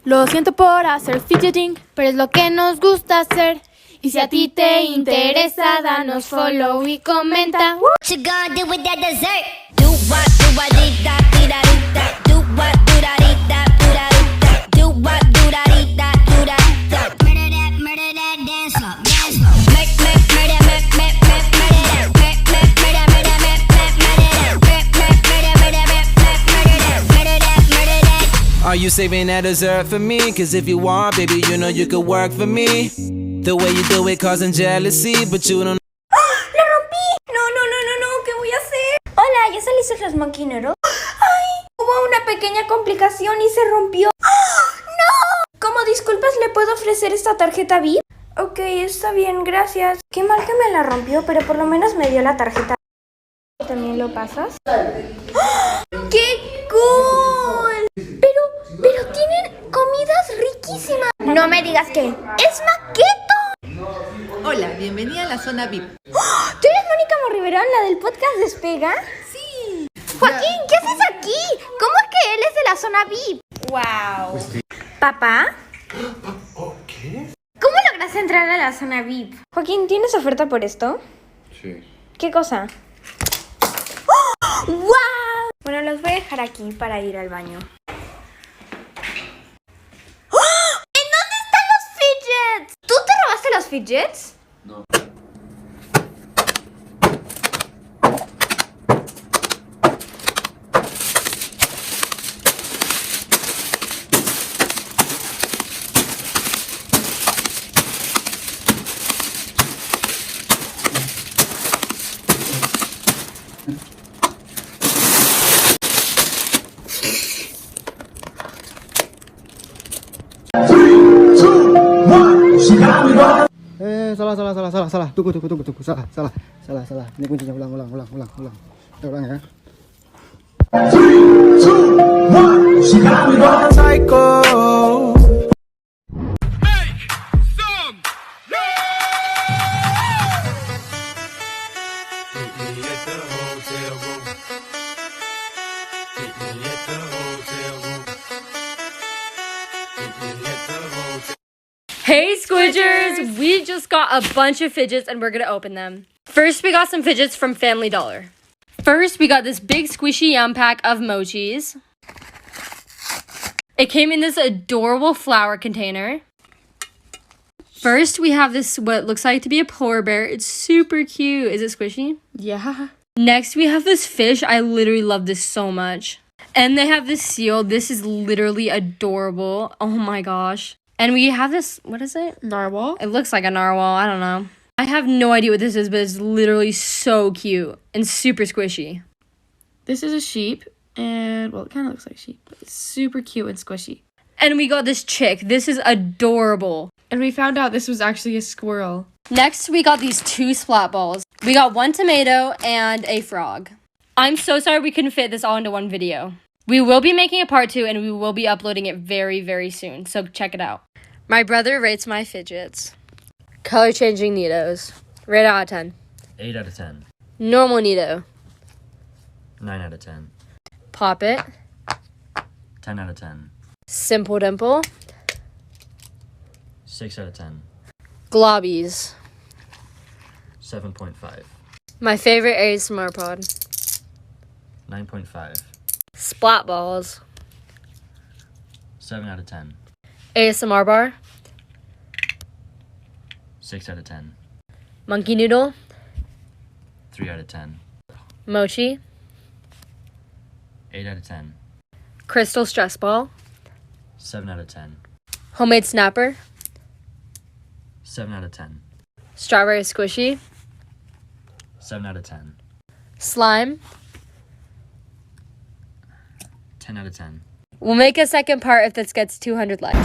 Lo siento por hacer fidgeting, pero es lo que nos gusta hacer. Y si a ti te interesa, danos follow y comenta. What you gonna do with that dessert? Do what, do what, dee da, dee da, dee da. Do what, do da, dee da, do da, dee da. Do what, do da, dee da, do da, dee da. Murder that, dance up, dance up. Murder that, murder that, murder that, murder that. Are you saving that dessert for me? Cause if you are, baby, you know you could work for me. The way you do it causing jealousy, but you don't. ¡Lo rompí! No, ¿qué voy a hacer? Hola, ¿ya saliste los Monkey Noodles? ¡Ay! Hubo una pequeña complicación y se rompió. ¡No! Como disculpas, ¿le puedo ofrecer esta tarjeta VIP? Ok, está bien, gracias. Qué mal que me la rompió, pero por lo menos me dio la tarjeta. ¿También lo pasas? ¡Qué cool! Pero tienen comidas riquísimas. No me digas que es maqueto. Hola, bienvenida a la zona VIP. ¿Tú eres Mónica Morriverón, la del podcast Despega? Sí. Joaquín, ¿qué haces aquí? ¿Cómo es que él es de la zona VIP? Wow. ¿Papá? ¿Qué? ¿Cómo lograste entrar a la zona VIP? Joaquín, ¿tienes oferta por esto? Sí. ¿Qué cosa? ¡Oh! ¡Wow! Bueno, los voy a dejar aquí para ir al baño. ¡Oh! ¿En dónde están los fidgets? ¿Tú te robaste los fidgets? No. Salah. Tunggu. Salah. Ini kuncinya, ulang ya. 3, 2, 1, she got me going psycho. Hey Squidgers! We just got a bunch of fidgets and we're gonna open them. First, we got some fidgets from Family Dollar. First, we got this big squishy yum pack of mochis. It came in this adorable flower container. First, we have this, what looks like to be a polar bear. It's super cute. Is it squishy? Yeah. Next, we have this fish. I literally love this so much. And they have this seal. This is literally adorable. Oh my gosh. And we have this, what is it? Narwhal. It looks like a narwhal. I don't know. I have no idea what this is, but it's literally so cute and super squishy. This is a sheep, and, well, it kind of looks like sheep, but it's super cute and squishy. And we got this chick. This is adorable. And we found out this was actually a squirrel. Next, we got these 2 splat balls. We got 1 tomato and a frog. I'm so sorry we couldn't fit this all into one video. We will be making a part 2, and we will be uploading it very, very soon, so check it out. My brother rates my fidgets. Color changing Nidos. Rate out of 10. 8 out of 10. Normal Nido. 9 out of 10. Pop It. 10 out of 10. Simple Dimple. 6 out of 10. Globbies. 7.5. My favorite ASMR pod. 9.5. Splat balls. 7 out of 10. ASMR bar. 6 out of 10. Monkey noodle. 3 out of 10. Mochi. 8 out of 10. Crystal stress ball. 7 out of 10. Homemade snapper. 7 out of 10. Strawberry squishy. 7 out of 10. Slime. 10 out of 10. We'll make a second part if this gets 200 likes.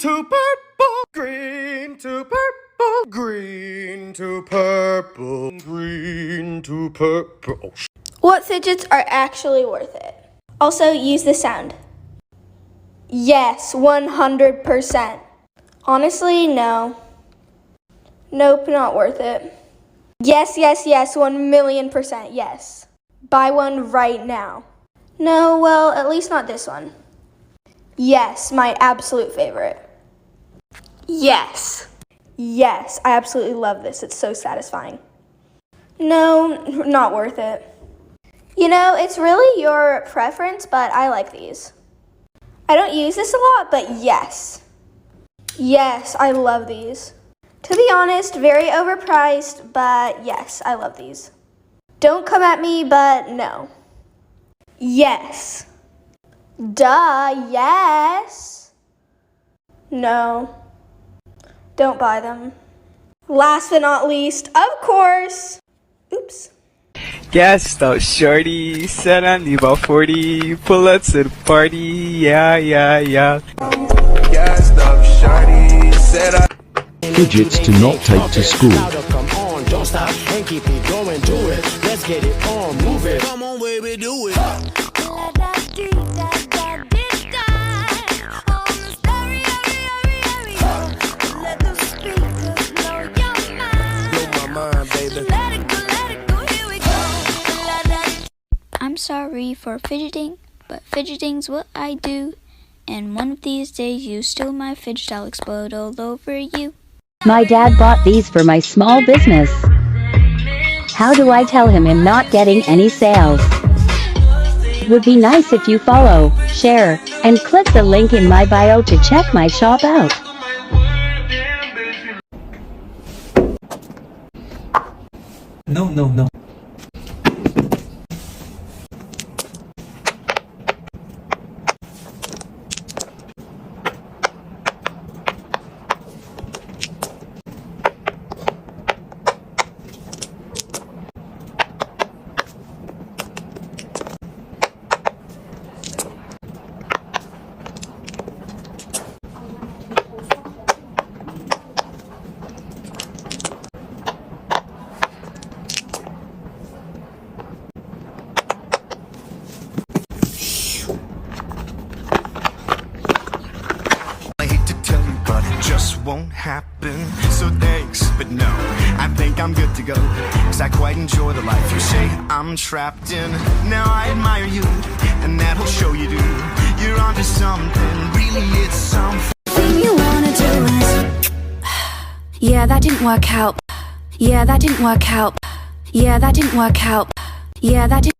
to purple, green to purple, green to purple, green to purple. Oh, What fidgets are actually worth it? Also, use the sound. Yes, 100%. Honestly, no. Nope, not worth it. Yes, 1,000,000% yes. Buy one right now. No, well, at least not this one. Yes, my absolute favorite. Yes. Yes, I absolutely love this. It's so satisfying. No, not worth it. You know, it's really your preference, but I like these. I don't use this a lot, but yes. Yes, I love these. To be honest, very overpriced, but yes, I love these. Don't come at me, but no. Yes. Duh, yes. No. Don't buy them. Last but not least, of course. Oops. Gassed out shorty, said I need about 40. Pull up to the party, yeah. gassed up, shawty. Said I. Fidgets to not take to school. Come on, don't stop and keep it going, do it. Let's get it on, move it. Come on, baby, do it. I'm sorry for fidgeting, but fidgeting's what I do. And one of these days you steal my fidget, I'll explode all over you. My dad bought these for my small business. How do I tell him I'm not getting any sales? Would be nice if you follow, share, and click the link in my bio to check my shop out. No. Won't happen, so thanks, but no, I think I'm good to go, cause I quite enjoy the life you say I'm trapped in. Now I admire you, and that'll show you do. You're onto something, really it's something You wanna do it. Yeah, that didn't work out. Yeah, that didn't work out. Yeah, that didn't work out. Yeah, that didn't.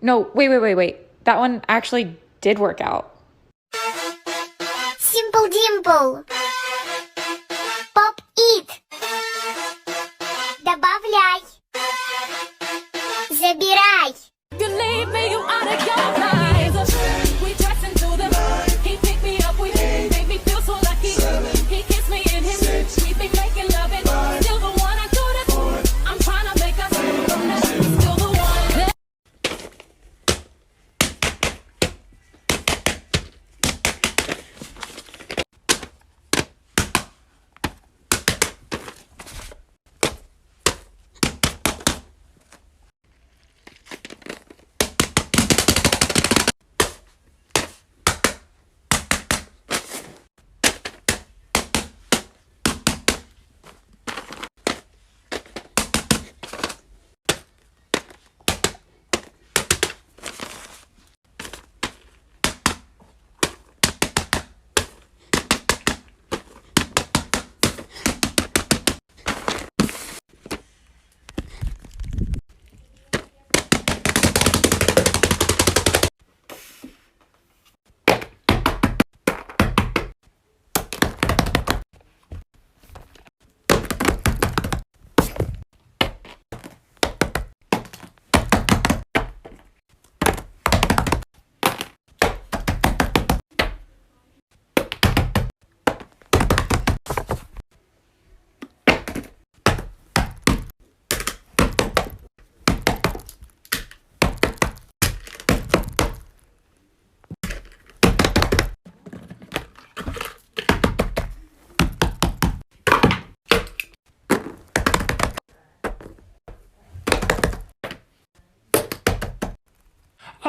No, wait. That one actually did work out. Simple Dimple. Pop it. Добавляй. Забирай.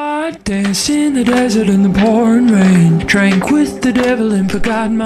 I danced in the desert in the pouring rain, drank with the devil and forgot my